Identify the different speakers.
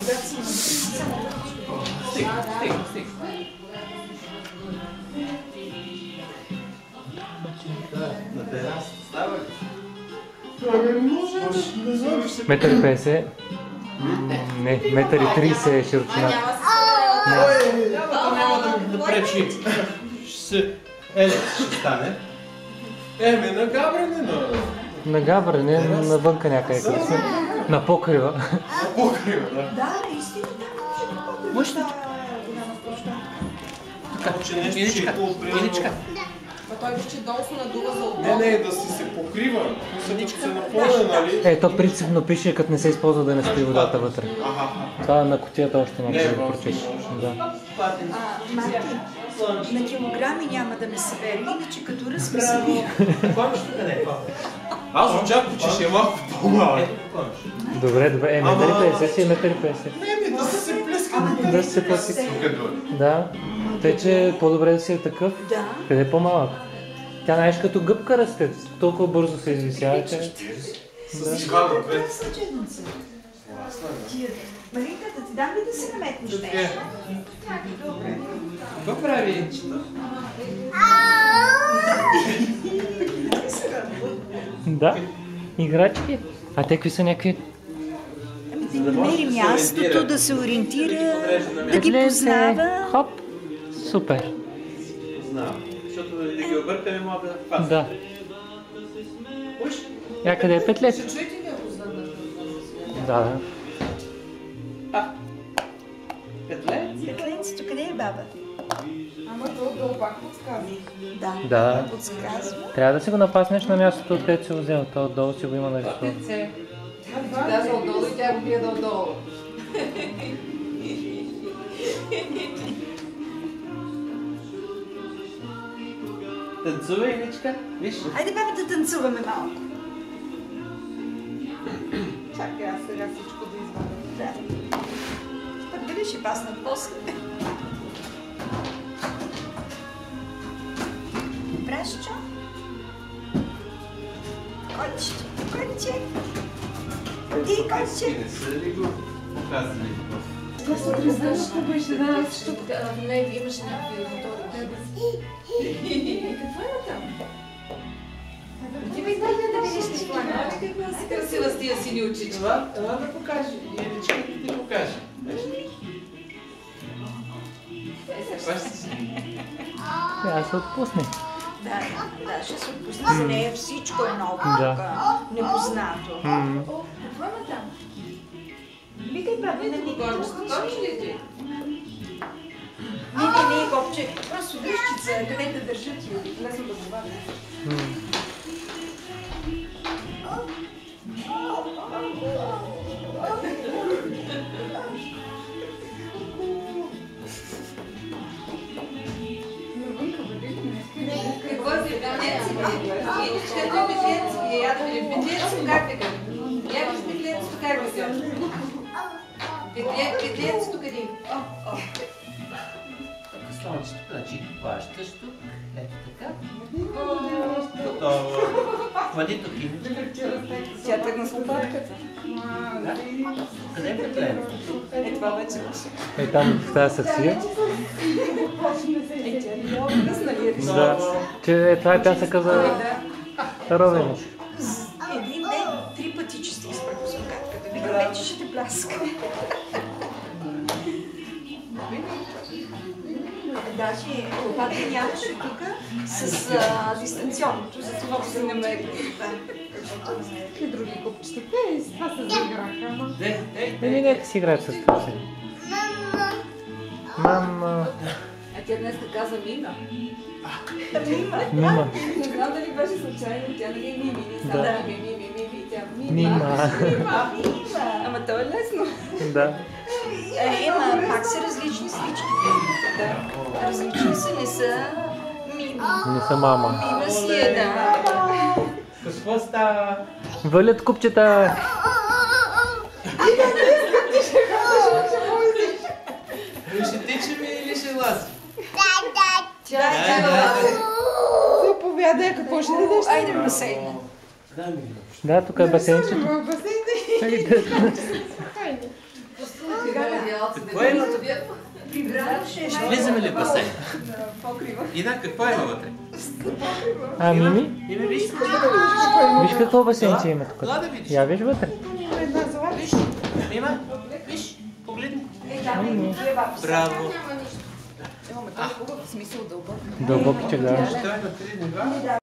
Speaker 1: На терас става ли?
Speaker 2: Метър и 50. Не, метър и 30 е широчината.
Speaker 1: Няма да пречи. Ще стане. На габрене,
Speaker 2: На габрене, навънка някъде. На покрива.
Speaker 1: На покрива, да.
Speaker 3: Да, наистина така може да голяма площа.
Speaker 1: Така че нещо ще е по-примерно.
Speaker 4: Той вече долу се надува за отдолу.
Speaker 1: Не, да се покрива. Като се напълне, нали?
Speaker 2: То принципно пише, като не се използва да не стои водата вътре. Това на кутията още няма да го прочеш.
Speaker 3: Марти, на килограми няма да ме събери, иначе като ръс ме събира.
Speaker 1: Аз очаквах, че ще е малко по-малък.
Speaker 2: Добре, метър и 50 си е метър и 50.
Speaker 1: Да се плеска.
Speaker 2: Да се плеска. Да. Тъй, че по-добре да си е такъв. Къде е по-малък? Тя знаеш като гъбка расте, толкова бързо се извисява, че...
Speaker 3: Маринка, да ти дам ли да си наметнеш нещо? Добре.
Speaker 1: Какво прави?
Speaker 2: Да, играчки. А те какви са някакви?
Speaker 3: Да намери мястото, да се ориентира, да ги познава.
Speaker 2: Хоп, супер.
Speaker 1: Познавам, защото да ги объркаме мога да пасва.
Speaker 2: Да. Къде е петлет?
Speaker 4: Ще чуете ли ако звънна?
Speaker 2: Да.
Speaker 3: Петленцето, къде е баба?
Speaker 4: Ама то отдолу пак подсказва.
Speaker 2: Да.
Speaker 3: Подсказва.
Speaker 2: Трябва да си го напаснеш на мястото, откъдето си го взел. То отдолу си го има нарисувано.
Speaker 4: Да, за отдолу и тя го гледа отдолу.
Speaker 1: Танцува, Иличка? Виж.
Speaker 3: Айде, баба, да танцуваме малко.
Speaker 4: Чакай, аз сега всичко да извадя.
Speaker 3: Пък дали ще паснат после? Прашчо? Котче, котче. Ти, котче.
Speaker 1: Не са ли го показали?
Speaker 4: Това се тръзнашка беше, да, защото не, имаше някакви мотори. Какво има там? Ти ми дай да видиш ти плана. Каква си красива с тия сини очички.
Speaker 1: Това да покаже. Иличка да ти покаже.
Speaker 2: Аз се отпусне.
Speaker 3: Да, ще се отпусне. За нея всичко е много непознато. Какво има там? Викай, баба, на никога. Не, копче. Просто гъщица, къде да държат и лесно да го вадят.
Speaker 4: Какво си? Петленци, какво петленци? Я да видим петленци, как така? Я виж петленци, как така? Петленци, къде?
Speaker 1: Слънчето, значи плащаш тук, ето така. Готово. Хвани тук Иличка.
Speaker 4: Тя тръгна с лопатката.
Speaker 1: Къде е петлен?
Speaker 4: Това вече беше.
Speaker 2: Там в тази саксия. Да, че това е пясъка за ровене.
Speaker 3: Един ден 3 пъти чисти с пръкосмокатката. Вика, вече ще те пляска. Даже лопатка нямаше тук с дистанционното, за това се намери.
Speaker 4: И други купчета. Това се заиграха, ама...
Speaker 2: Нека си играят с това си. Мама.
Speaker 4: А тя днес каза Мима.
Speaker 2: Мима.
Speaker 4: Не знам дали беше случайно, тя нали е Мими, не знам дали Мими, тя
Speaker 2: Мима.
Speaker 4: Ама то е лесно.
Speaker 2: Да.
Speaker 3: Ема, пак са различни всичките. Различни са, не са Мима.
Speaker 2: Не са мама.
Speaker 3: Мима си е, да.
Speaker 1: Какво става?
Speaker 2: Валят купчета.
Speaker 1: Ще тичаме или ще ласи?
Speaker 4: Заповядай, какво ще дадеш?
Speaker 3: Айде в басейна.
Speaker 2: Да, тук е басейнчето.
Speaker 4: В басейна.
Speaker 3: Сега
Speaker 1: Какво има?
Speaker 3: Прибраше.
Speaker 1: Влизаме ли в басейн? Ина, какво има вътре?
Speaker 2: Мими?
Speaker 1: Ими, виж.
Speaker 2: Виж какво басейнче има тук.
Speaker 1: Ела да видиш.
Speaker 2: Я виж вътре.
Speaker 1: Виж. Има. Виж. Погледни.
Speaker 2: Мими.
Speaker 1: Браво.
Speaker 4: Имаме този хубав смисъл дълбок.
Speaker 2: Дълбоки чагара.
Speaker 1: Той е на 3 нива.